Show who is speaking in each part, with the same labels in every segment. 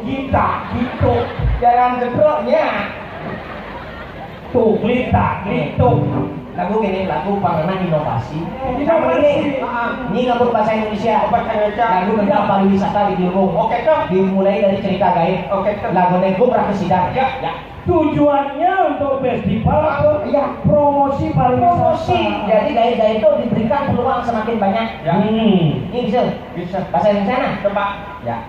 Speaker 1: kita gitu jangan jedroknya tuh kita gitu lagu gini lagu pengenang inovasi ini lagu bahasa Indonesia lagu tentang pariwisata di Dirung oke kan dimulai dari cerita gaib oke lagu nego prakesidang ya tujuannya untuk festival atau ya promosi pariwisata jadi gaib-gaib itu diberikan peluang semakin banyak ya. Ini bisa bahasa Indonesia coba ya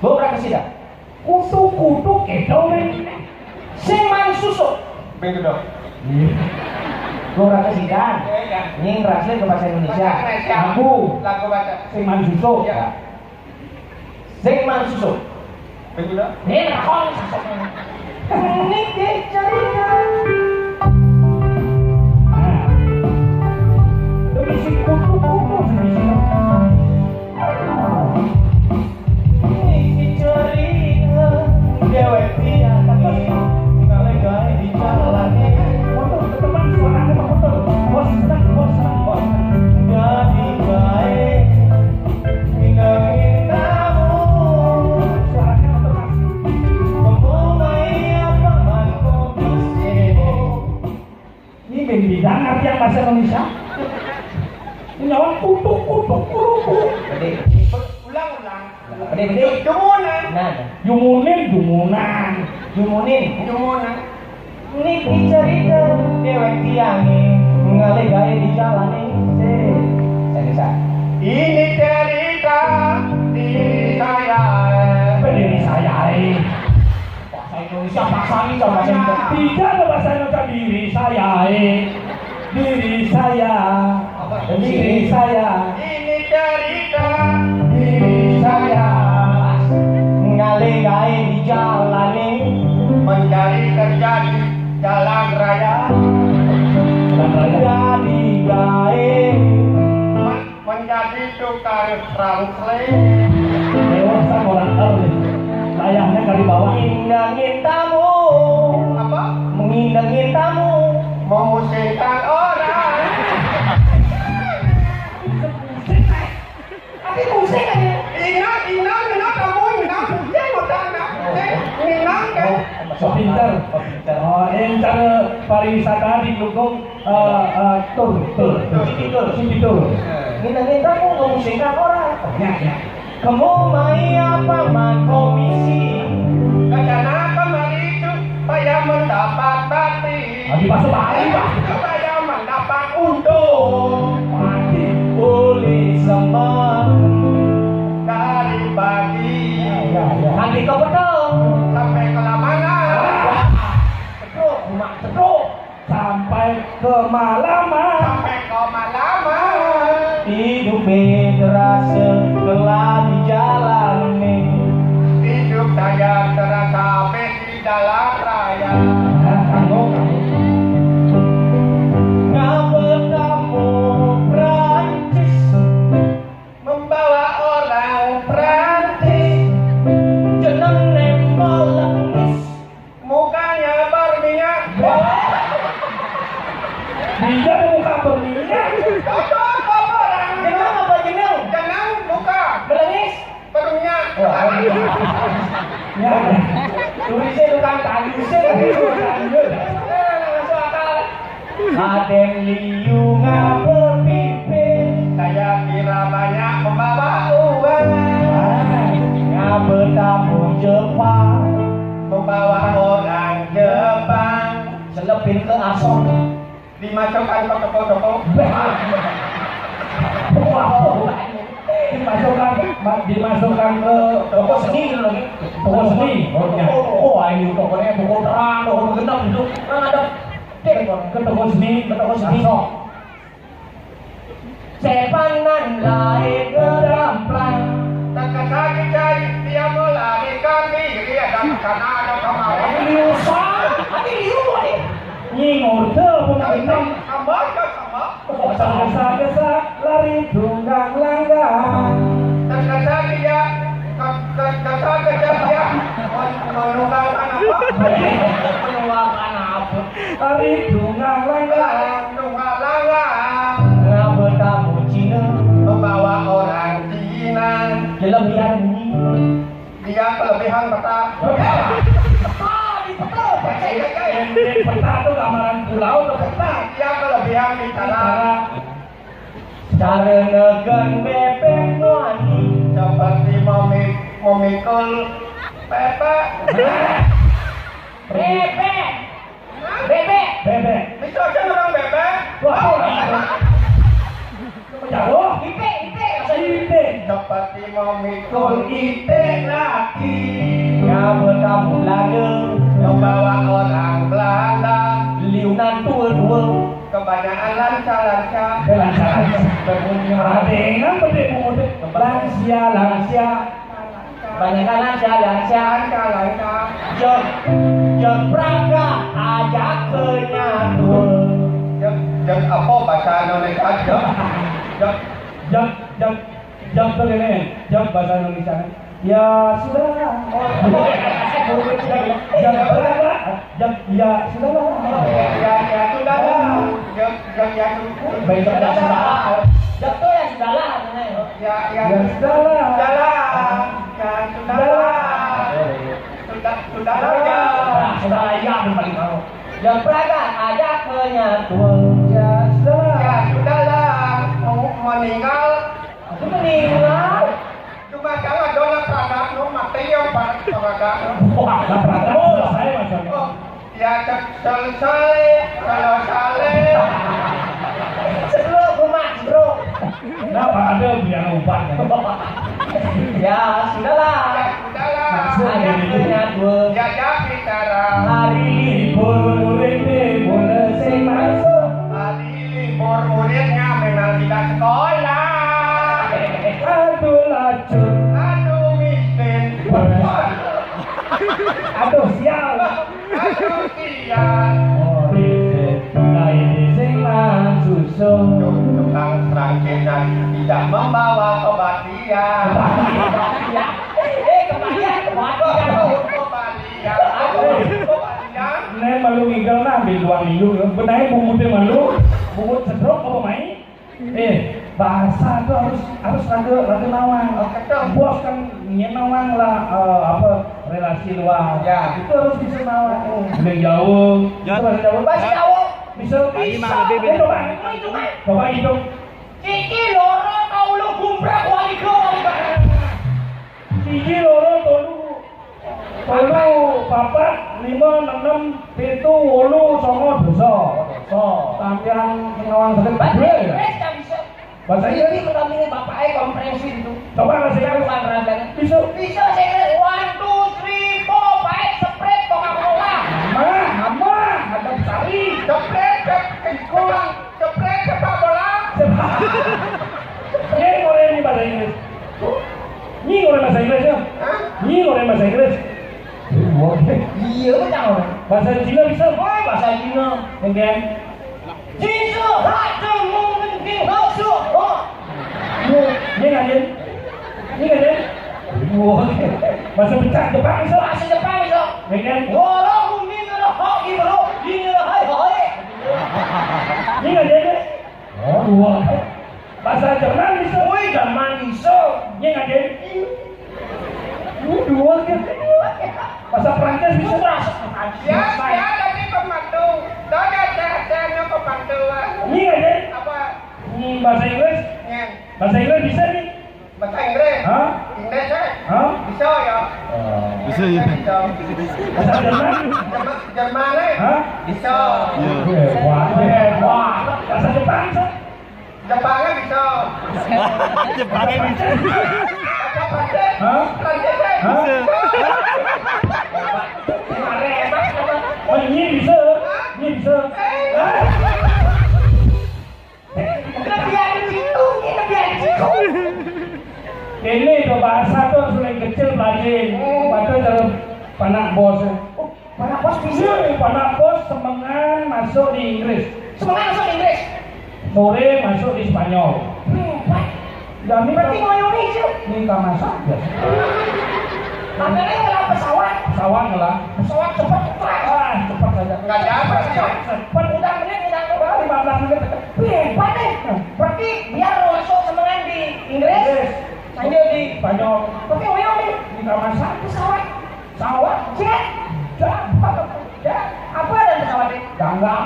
Speaker 1: gue prakesidang kutu-kutu kedomen seman susu begitu dong gue prakesidang ini translate ke bahasa Indonesia lagu seman susu ya seman susu begitu dong ini rakon ini cerita demi si kutu-kutu ini cerita dewek dia kaki tinggalnya gaya di jalannya motor teman suaranya motor bos jadi baik tinggalin kamu suaranya motor memulai apa kondisi ini bidang artian bahasa Indonesia ini nyawa kutuk ulang-ulang Bede, jumunan. Nah, jumunan. Ini cerita dewek tiangi ngalih gaya di jalan ini. Saya. Ini cerita diri saya. Diri saya. Bahasa Indonesia bahasa ini bahasa Indonesia. Tidak ada bahasa Indonesia diri saya. Diri saya. Ini cerita diri saya. Ngalih gaya di jalan ini. Mencari kerja di jalan raya. Jadi gaya. Menjadi tukang translate. Dewasa orang tahu. Layaknya kali bawah. Ngindangin tamu. Apa? Mengindangin tamu. Memusingkan orang. Tapi musik aja. Inang kamu inang. Dia mau tanah. Inang kan. Pintar. Oh, entar pariwisata didukung tur. Ngindangin tamu memusingkan orang. Ya. Kamu mai apa man komisi? Karena kemari itu saya mendapat bakti. Masuk balik Pak. Saya mendapat untung. Mati boleh sama dari pagi. Nanti kau betul sampai ke mana? Cedok. Sampai ke malaman. Hidup terasa telah dijalani. Hidup saya terasa di dalam raya. Ngabel kamu Prancis, membawa orang Prancis, jeneng nempel lengis, mukanya berminyak. Dia muka berminyak. Jeneng muka berlengis berminyak. Ya, tulisnya tukang kayu sih. Masuk akal. Aden liu ngabel pipin. Saya kira banyak membawa uang. Ngabel tamu Jepang, membawa orang Jepang. Selepin ke Asong, dimasukkan ke toko-toko. Dimasukkan ke toko seni lagi. Toko seni. Oh, ini tokonya toko terang, toko genap itu. Kan ada ke toko seni. Sepanan lahir geramplang. Terkesaki cari dia melarikan diri dan karena ada kemauan. Hati liu ini. Nyingur pun hitam. Sama. Lari tunggang langgang. Terkesaki dia. Menunggalkan apa? Lari tunggang langgang. Ngabel tamu Cina, membawa orang Cina. Kelebihan dia kelebihan pertama. Di peta.
Speaker 2: Di peta tuh gambaran pulau atau peta?
Speaker 3: Ya kelebihan bicara.
Speaker 1: Cara negan bebek wani
Speaker 3: Seperti memikul bebek.
Speaker 1: bebek
Speaker 2: Bebek.
Speaker 3: Bisa aja orang bebek.
Speaker 2: Wah, jauh.
Speaker 1: ite
Speaker 2: Ide.
Speaker 3: Seperti memikul itik lagi.
Speaker 1: ngabut kamu Belanda
Speaker 3: Membawa orang Belanda.
Speaker 1: liunan tua
Speaker 3: Kebanyakan lancar-lancar.
Speaker 2: Dengan berdek muda. Lansia.
Speaker 1: banyak kanan jalan
Speaker 3: Lancar-lancar.
Speaker 1: jeng praga ajak kenyatu
Speaker 3: Jeng apa bahasa Indonesia?
Speaker 2: Jam ini. Jam bahasa Indonesia. Ya sudah. Jam berapa? Ya sudah.
Speaker 3: Ya sudahlah. Ya
Speaker 1: baik sudah jatuh ya sudahlah
Speaker 3: Ya
Speaker 2: Sudahlah.
Speaker 3: Sudahlah.
Speaker 2: Ya paling mau.
Speaker 1: jeng praga ajak kenyatu
Speaker 2: Ya
Speaker 3: Ya sudahlah. Mau meninggal.
Speaker 1: itu meninggal
Speaker 3: Cuma jangan donat produk lu mati yang produk.
Speaker 2: Wah, selesai maksudnya.
Speaker 3: Oh, ya selesai.
Speaker 1: bro
Speaker 2: Kenapa ada biar obat?
Speaker 1: ya sudahlah ajak kenyatu
Speaker 3: Ya bicara.
Speaker 1: hari
Speaker 2: Libur ini boleh sing masuk.
Speaker 3: Hari libur muridnya memang tidak sekolah.
Speaker 2: Aduh lacur.
Speaker 3: Aduh miskin.
Speaker 2: Aduh sial.
Speaker 3: Aduh sial.
Speaker 2: Oh ini sing susu.
Speaker 3: Tukang serangkaian tidak membawa kebatian. Kebatian.
Speaker 2: Nek malu ngigel nah ambil 2 minggu. Benahi bumutnya malu. Bumut sedrok apa main? Bahasa tuh harus rada nawang. Bos kan nawang lah relasi luar.
Speaker 3: Ya.
Speaker 2: Itu harus bisa nawang. Udah jauh. Itu bahasa jauh.
Speaker 1: Bahasa Jawa
Speaker 2: Bisa. Coba hitung.
Speaker 1: Iki loro kaulo gumprak wali
Speaker 2: Siji loro tolu. Tolu papat 5 6 7 8 9 10. Tampilan nawang sedek dua ya. Bahasa
Speaker 1: Ini
Speaker 2: Inggris.
Speaker 1: mendampingi bapaknya komprehensif itu.
Speaker 2: Coba bahasa
Speaker 1: Saya
Speaker 2: Inggris.
Speaker 1: bukan raga.
Speaker 2: Bisa.
Speaker 1: Bisa saya kira 1, 2, 3, 4, 5, spread, Coca-Cola.
Speaker 2: Mama, ada sari.
Speaker 3: Cepret sepak bola.
Speaker 2: Ini orang ini bahasa Inggris. Ini orang bahasa Inggris ya. Ini orang bahasa Inggris.
Speaker 1: Iya betul.
Speaker 2: Bahasa Cina bisa.
Speaker 1: Oh bahasa Cina.
Speaker 2: Mungkin.
Speaker 1: Cina hati mungkin hasil. Oh.
Speaker 2: Ini ngajen. Ini ngajen. Bahasa Jepang bisa.
Speaker 1: Bahasa Jepang bisa.
Speaker 2: Mungkin.
Speaker 1: Walau ini adalah hak ibu, ini adalah hai.
Speaker 2: Ini ngajen. Oh, dua. Bahasa Jerman bisa.
Speaker 1: Woi zaman bisa.
Speaker 2: Ini ngajen. Dua kan. Bahasa Prancis bisa.
Speaker 3: Ya tapi pembantu. Saya pembantu.
Speaker 2: Ini ngajen.
Speaker 3: Apa?
Speaker 2: Ini bahasa Inggris.
Speaker 3: Yang
Speaker 2: Bahasa Inggris bisa nih.
Speaker 3: bahasa Inggris.
Speaker 2: Hah?
Speaker 3: Inggris ya?
Speaker 2: Hah?
Speaker 3: Bisa ya?
Speaker 4: Bisa ya.
Speaker 3: Bisa.
Speaker 2: Bahasa Jerman?
Speaker 3: Jerman
Speaker 2: Hah?
Speaker 3: bisa.
Speaker 2: Wah, wah. Bahasa Jepang bisa?
Speaker 3: Jepangnya bisa.
Speaker 4: Jepangnya bisa.
Speaker 3: Bahasa Prancis?
Speaker 2: Hah?
Speaker 3: Prancis
Speaker 2: Hah? Oh, ini bisa? Ini bisa?
Speaker 1: Kelebihan itu, ini kelebihan itu.
Speaker 2: Ini tuh bahasa tuh sudah kecil pelajin. Bahasa cara panak bos.
Speaker 1: Mana bos bisa?
Speaker 2: Iya, panak bos semengan masuk di Inggris.
Speaker 1: Semangat masuk Inggris.
Speaker 2: Sore masuk di Spanyol.
Speaker 1: Hebat.
Speaker 2: Jadi
Speaker 1: Berarti mau Indonesia.
Speaker 2: ini kamar saja.
Speaker 1: Makanya ngelah pesawat.
Speaker 2: Pesawat lah.
Speaker 1: Pesawat cepat cepat.
Speaker 2: Ah, cepat saja.
Speaker 3: Nggak dapat ya.
Speaker 2: Cepat.
Speaker 1: Udah menit udah
Speaker 2: Wah, 15 menit.
Speaker 1: hebat deh. Berarti biar lo masuk semangat di Inggris.
Speaker 2: Inggris.
Speaker 1: Sambil di
Speaker 2: Spanyol.
Speaker 1: tapi mau nih
Speaker 2: Ini kamar saja.
Speaker 1: pesawat.
Speaker 2: Pesawat enggak.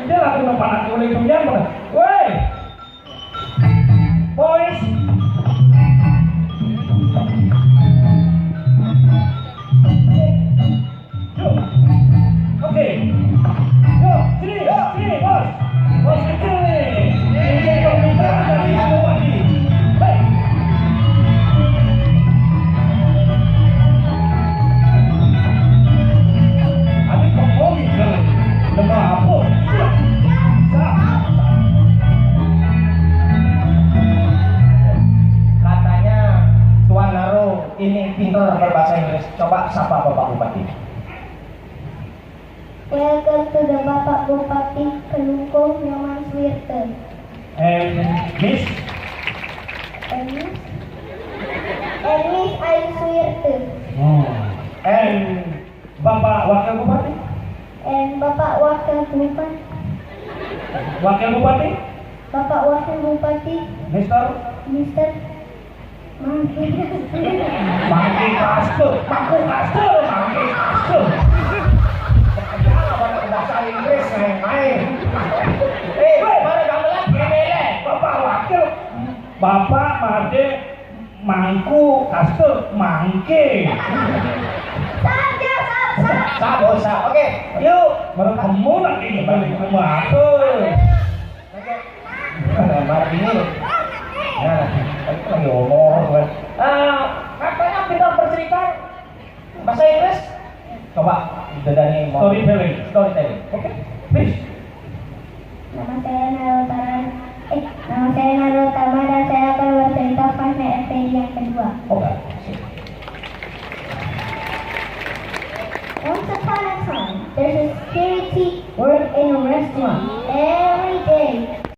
Speaker 2: Dia lagu depan aku oleh kemudian mana? Woi, boys. Yuk, oke. Yuk, sini bos. Bos kecil nih. Ini komputer dari Bupati. Hei. Adik ngomongin kan, lemah apa?
Speaker 1: Katanya Tuan Naro ini pintar berbahasa Inggris. Coba sapa Bapak Bupati.
Speaker 5: Welcome to the Bapak Bupati Kelungkung Nyoman Swirte.
Speaker 2: Miss,
Speaker 5: Miss Ayu Swirte.
Speaker 2: and Bapak Wakil Bupati,
Speaker 5: And Bapak Wakil Bupati.
Speaker 2: Wakil Bupati,
Speaker 5: Bapak Wakil Bupati,
Speaker 2: Mister
Speaker 5: Mr. Mangki.
Speaker 2: Mangki Kastur, Mangku Kastur, Mangki Kastur.
Speaker 1: Bahasa Inggris main. Mana gamelan gini
Speaker 2: Bapak Wakil, Bapak Made Mangku Kastur, Mangke.
Speaker 1: Sab. Oke, yuk.
Speaker 2: Baru kamu lagi balik ke Mangke.
Speaker 1: Mari ini. Nah, tadi lagi ngomong kan. Katanya pintar bercerita bahasa Inggris. Coba Dedani mau
Speaker 2: Storytelling.
Speaker 1: Oke, please.
Speaker 5: Nama saya Naro Tama dan saya akan bercerita fase FPI yang kedua.
Speaker 1: Oke.
Speaker 5: Once upon a time, there's a security work in a restaurant. Every day,